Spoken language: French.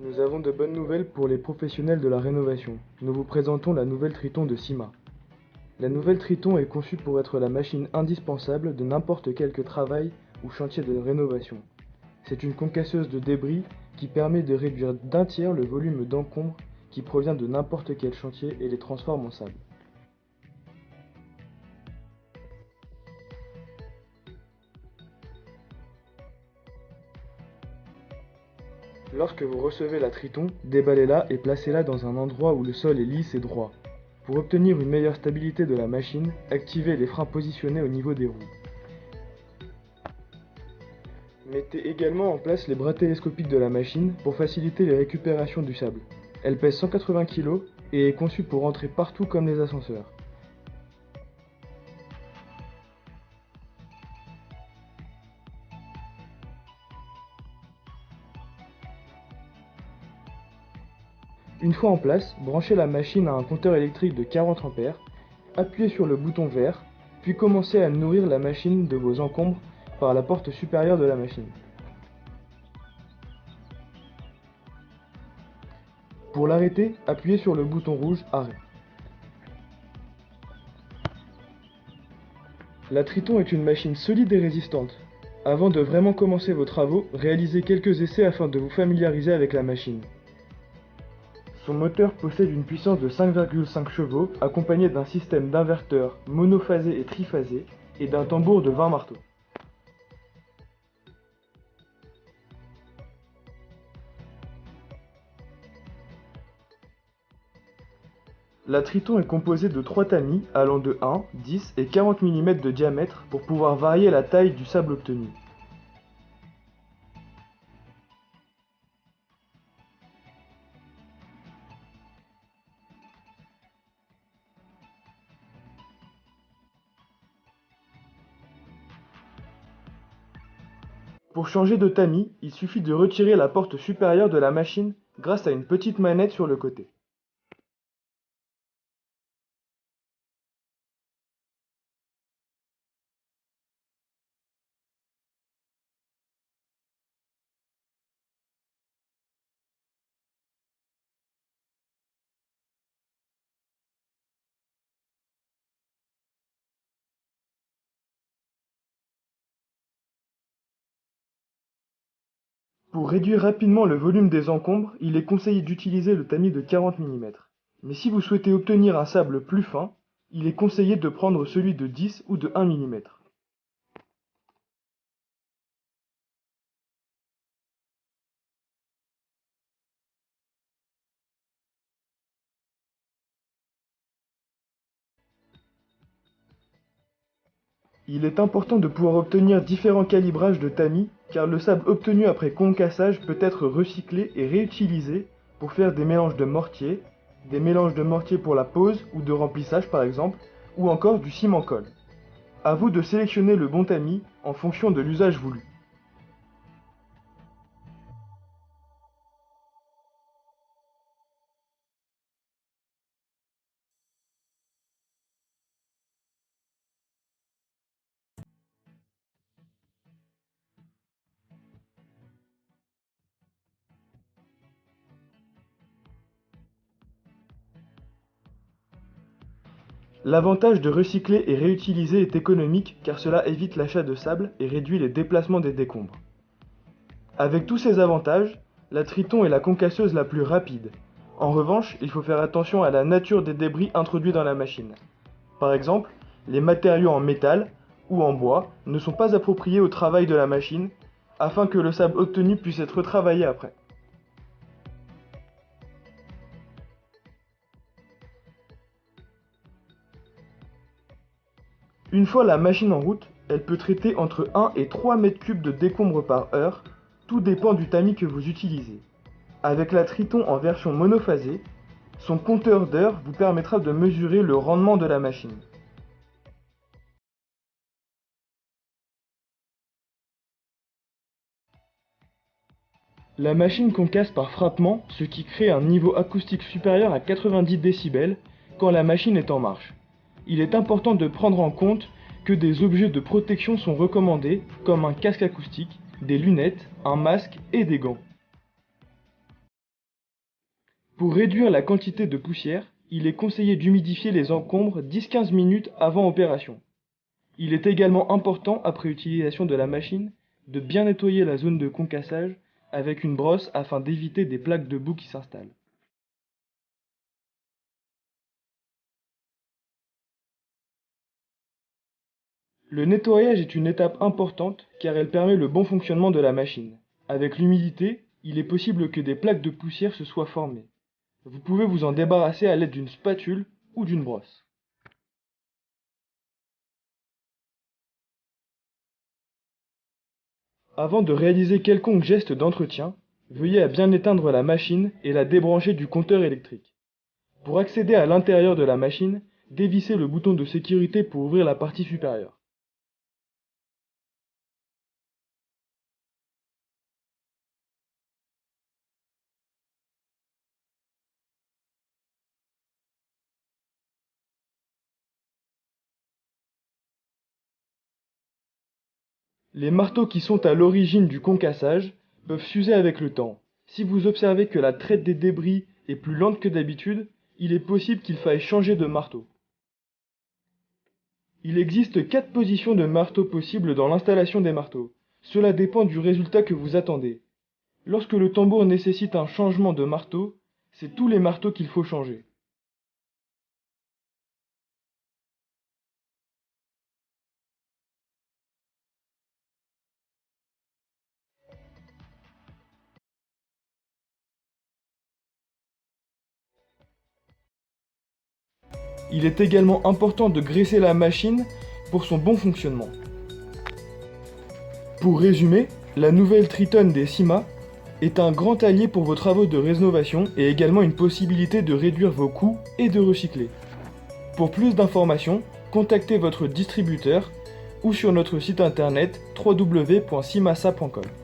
Nous avons de bonnes nouvelles pour les professionnels de la rénovation. Nous vous présentons la nouvelle Triton de Cima. La nouvelle Triton est conçue pour être la machine indispensable de n'importe quel travail ou chantier de rénovation. C'est une concasseuse de débris qui permet de réduire d'un tiers le volume d'encombre qui provient de n'importe quel chantier et les transforme en sable. Lorsque vous recevez la Triton, déballez-la et placez-la dans un endroit où le sol est lisse et droit. Pour obtenir une meilleure stabilité de la machine, activez les freins positionnés au niveau des roues. Mettez également en place les bras télescopiques de la machine pour faciliter les récupérations du sable. Elle pèse 180 kg et est conçue pour entrer partout comme les ascenseurs. Une fois en place, branchez la machine à un compteur électrique de 40 A, appuyez sur le bouton vert, puis commencez à nourrir la machine de vos encombres par la porte supérieure de la machine. Pour l'arrêter, appuyez sur le bouton rouge Arrêt. La Triton est une machine solide et résistante. Avant de vraiment commencer vos travaux, réalisez quelques essais afin de vous familiariser avec la machine. Son moteur possède une puissance de 5,5 chevaux accompagné d'un système d'inverteurs monophasé et triphasé et d'un tambour de 20 marteaux. La Triton est composée de 3 tamis allant de 1, 10 et 40 mm de diamètre pour pouvoir varier la taille du sable obtenu. Pour changer de tamis, il suffit de retirer la porte supérieure de la machine grâce à une petite manette sur le côté. Pour réduire rapidement le volume des encombres, il est conseillé d'utiliser le tamis de 40 mm. Mais si vous souhaitez obtenir un sable plus fin, il est conseillé de prendre celui de 10 ou de 1 mm. Il est important de pouvoir obtenir différents calibrages de tamis, car le sable obtenu après concassage peut être recyclé et réutilisé pour faire des mélanges de mortier pour la pose ou de remplissage par exemple, ou encore du ciment-colle. À vous de sélectionner le bon tamis en fonction de l'usage voulu. L'avantage de recycler et réutiliser est économique car cela évite l'achat de sable et réduit les déplacements des décombres. Avec tous ces avantages, la Triton est la concasseuse la plus rapide. En revanche, il faut faire attention à la nature des débris introduits dans la machine. Par exemple, les matériaux en métal ou en bois ne sont pas appropriés au travail de la machine afin que le sable obtenu puisse être retravaillé après. Une fois la machine en route, elle peut traiter entre 1 et 3 m3 de décombres par heure, tout dépend du tamis que vous utilisez. Avec la Triton en version monophasée, son compteur d'heures vous permettra de mesurer le rendement de la machine. La machine concasse par frappement, ce qui crée un niveau acoustique supérieur à 90 décibels quand la machine est en marche. Il est important de prendre en compte que des objets de protection sont recommandés, comme un casque acoustique, des lunettes, un masque et des gants. Pour réduire la quantité de poussière, il est conseillé d'humidifier les encombres 10-15 minutes avant opération. Il est également important, après utilisation de la machine, de bien nettoyer la zone de concassage avec une brosse afin d'éviter des plaques de boue qui s'installent. Le nettoyage est une étape importante car elle permet le bon fonctionnement de la machine. Avec l'humidité, il est possible que des plaques de poussière se soient formées. Vous pouvez vous en débarrasser à l'aide d'une spatule ou d'une brosse. Avant de réaliser quelconque geste d'entretien, veuillez à bien éteindre la machine et la débrancher du compteur électrique. Pour accéder à l'intérieur de la machine, dévissez le bouton de sécurité pour ouvrir la partie supérieure. Les marteaux qui sont à l'origine du concassage peuvent s'user avec le temps. Si vous observez que la traite des débris est plus lente que d'habitude, il est possible qu'il faille changer de marteau. Il existe 4 positions de marteau possibles dans l'installation des marteaux. Cela dépend du résultat que vous attendez. Lorsque le tambour nécessite un changement de marteau, c'est tous les marteaux qu'il faut changer. Il est également important de graisser la machine pour son bon fonctionnement. Pour résumer, la nouvelle Triton des Syma est un grand allié pour vos travaux de rénovation et également une possibilité de réduire vos coûts et de recycler. Pour plus d'informations, contactez votre distributeur ou sur notre site internet www.simasa.com.